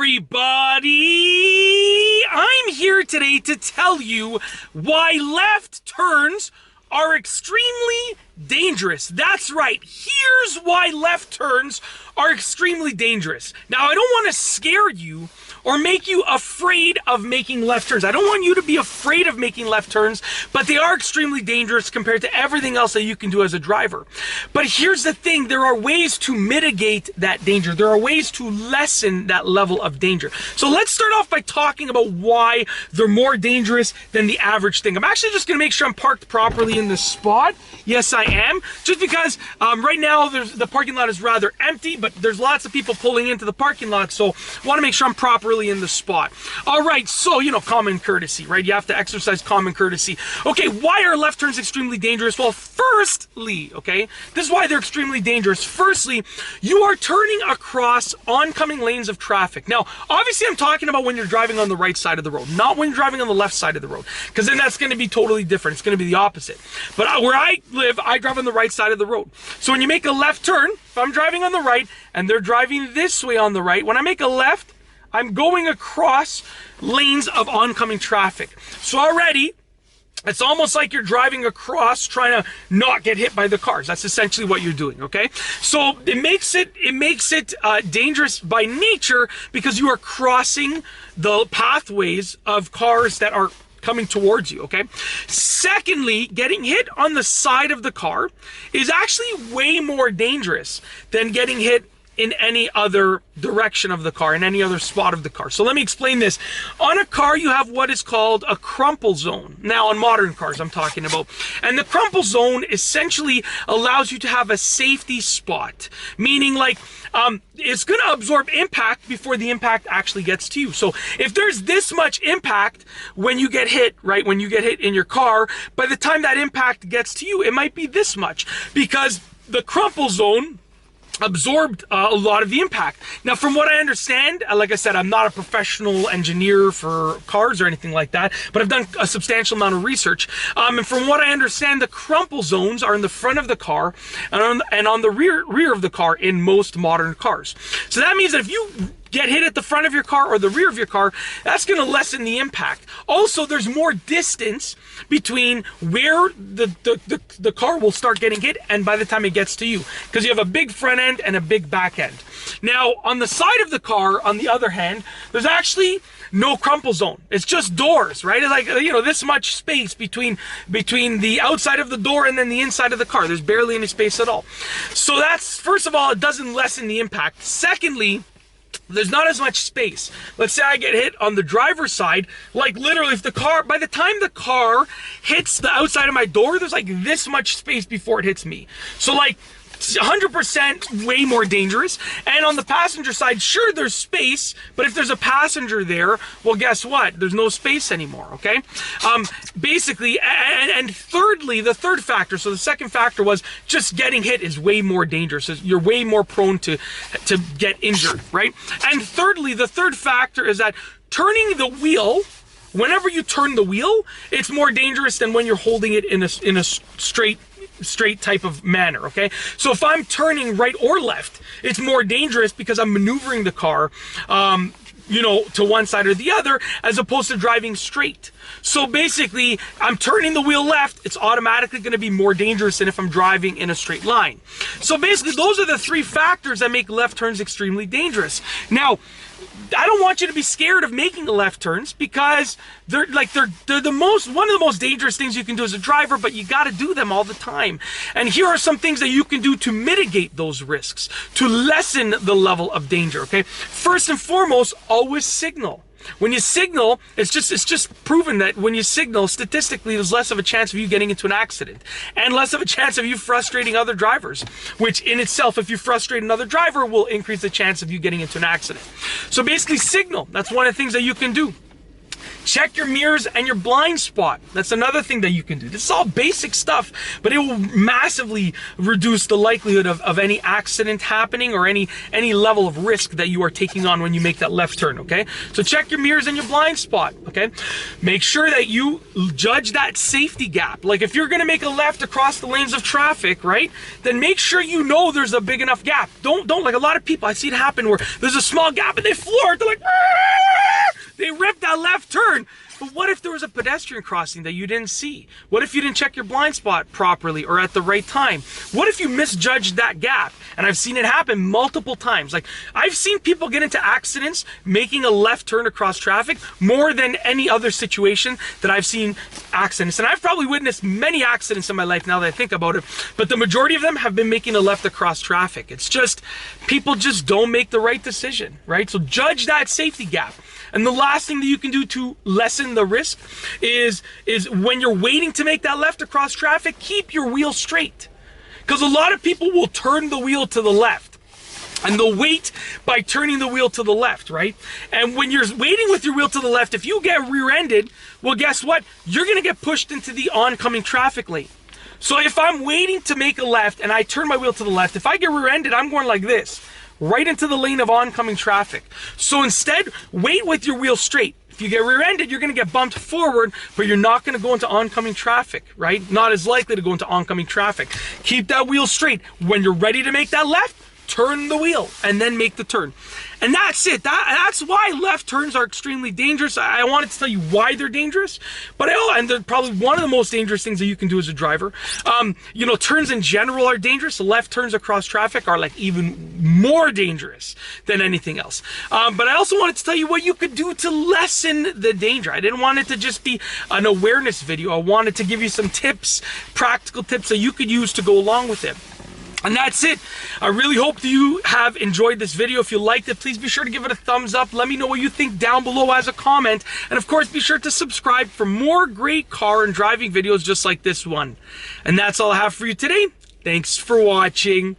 everybody! I'm here today to tell you why left turns are extremely dangerous. That's right. Here's why left turns are extremely dangerous. Now, I don't want to scare you or make you afraid of making left turns. I don't want you to be afraid of making left turns, but they are extremely dangerous compared to everything else that you can do as a driver. But here's the thing, there are ways to mitigate that danger. There are ways to lessen that level of danger. So let's start off by talking about why they're more dangerous than the average thing. I'm actually just gonna make sure I'm parked properly in this spot. Yes, I am. Just because right now the parking lot is rather empty, but there's lots of people pulling into the parking lot, so I wanna make sure I'm properly in the spot. All right, so, you know, common courtesy, right? You have to exercise common courtesy. Okay, why are left turns extremely dangerous? Well, firstly, okay, this is why they're extremely dangerous. Firstly, you are turning across oncoming lanes of traffic. Now, obviously, I'm talking about when you're driving on the right side of the road, not when you're driving on the left side of the road, because then that's going to be totally different. It's going to be the opposite. But where I live, I drive on the right side of the road. So when you make a left turn, if I'm driving on the right and they're driving this way on the right, when I make a left, I'm going across lanes of oncoming traffic. So already, it's almost like you're driving across trying to not get hit by the cars. That's essentially what you're doing, okay? So it makes it dangerous by nature because you are crossing the pathways of cars that are coming towards you, okay? Secondly, getting hit on the side of the car is actually way more dangerous than getting hit in any other direction of the car, in any other spot of the car. So let me explain this. On a car, you have what is called a crumple zone. Now, on modern cars, I'm talking about. And the crumple zone essentially allows you to have a safety spot, meaning like it's going to absorb impact before the impact actually gets to you. So if there's this much impact when you get hit, right, when you get hit in your car, by the time that impact gets to you, it might be this much because the crumple zone absorbed a lot of the impact. Now, from what I understand, like I said, I'm not a professional engineer for cars or anything like that, but I've done a substantial amount of research. And from what I understand, the crumple zones are in the front of the car and on the rear of the car in most modern cars. So that means that if you get hit at the front of your car or the rear of your car, that's going to lessen the impact. Also, there's more distance between where the car will start getting hit and by the time it gets to you, because you have a big front end and a big back end. Now, on the side of the car, on the other hand, there's actually no crumple zone. It's just doors, right? It's like, you know, this much space between the outside of the door and then the inside of the car. There's barely any space at all. So that's, first of all, it doesn't lessen the impact. Secondly, there's not as much space. Let's say I get hit on the driver's side, like literally if the car, by the time the car hits the outside of my door, there's like this much space before it hits me. So like 100% way more dangerous. And on the passenger side, sure, there's space, but if there's a passenger there, well, guess what? There's no space anymore, okay? Basically, and thirdly, the third factor, so the second factor was just getting hit is way more dangerous. You're way more prone to get injured, right? And thirdly, the third factor is that turning the wheel, whenever you turn the wheel, it's more dangerous than when you're holding it in a straight type of manner, okay? So if I'm turning right or left, it's more dangerous because I'm maneuvering the car, you know, to one side or the other, as opposed to driving straight. So basically, I'm turning the wheel left, it's automatically going to be more dangerous than if I'm driving in a straight line. So basically, those are the three factors that make left turns extremely dangerous. Now, I don't want you to be scared of making the left turns because they're one of the most dangerous things you can do as a driver, but you got to do them all the time. And here are some things that you can do to mitigate those risks, to lessen the level of danger, okay? First and foremost, always signal. When you signal, it's just proven that when you signal, statistically, there's less of a chance of you getting into an accident and less of a chance of you frustrating other drivers, which in itself, if you frustrate another driver, will increase the chance of you getting into an accident. So basically, signal. That's one of the things that you can do. Check your mirrors and your blind spot. That's another thing that you can do. This is all basic stuff, but it will massively reduce the likelihood of any accident happening or any level of risk that you are taking on when you make that left turn, okay? So check your mirrors and your blind spot, okay? Make sure that you judge that safety gap. Like if you're gonna make a left across the lanes of traffic, right? Then make sure you know there's a big enough gap. Don't like a lot of people, I see it happen where there's a small gap and they floor it, they're like, they rip that left turn. But what if there was a pedestrian crossing that you didn't see? What if you didn't check your blind spot properly or at the right time? What if you misjudged that gap? And I've seen it happen multiple times. Like I've seen people get into accidents making a left turn across traffic more than any other situation that I've seen accidents. And I've probably witnessed many accidents in my life now that I think about it, but the majority of them have been making a left across traffic. It's just, people just don't make the right decision, right? So judge that safety gap. And the last thing that you can do to lessen the risk is when you're waiting to make that left across traffic, keep your wheel straight. Because a lot of people will turn the wheel to the left. And they'll wait by turning the wheel to the left, right? And when you're waiting with your wheel to the left, if you get rear-ended, well, guess what? You're gonna get pushed into the oncoming traffic lane. So if I'm waiting to make a left and I turn my wheel to the left, if I get rear-ended, I'm going like this, right into the lane of oncoming traffic. So instead, wait with your wheel straight. If you get rear-ended, you're gonna get bumped forward, but you're not gonna go into oncoming traffic, right? Not as likely to go into oncoming traffic. Keep that wheel straight. When you're ready to make that left, turn the wheel and then make the turn. And that's it. That's why left turns are extremely dangerous. I wanted to tell you why they're dangerous, but and they're probably one of the most dangerous things that you can do as a driver. You know, turns in general are dangerous. The left turns across traffic are like even more dangerous than anything else. But I also wanted to tell you what you could do to lessen the danger. I didn't want it to just be an awareness video. I wanted to give you some tips, practical tips that you could use to go along with it. And that's it. I really hope that you have enjoyed this video. If you liked it, please be sure to give it a thumbs up. Let me know what you think down below as a comment. And of course, be sure to subscribe for more great car and driving videos just like this one. And that's all I have for you today. Thanks for watching.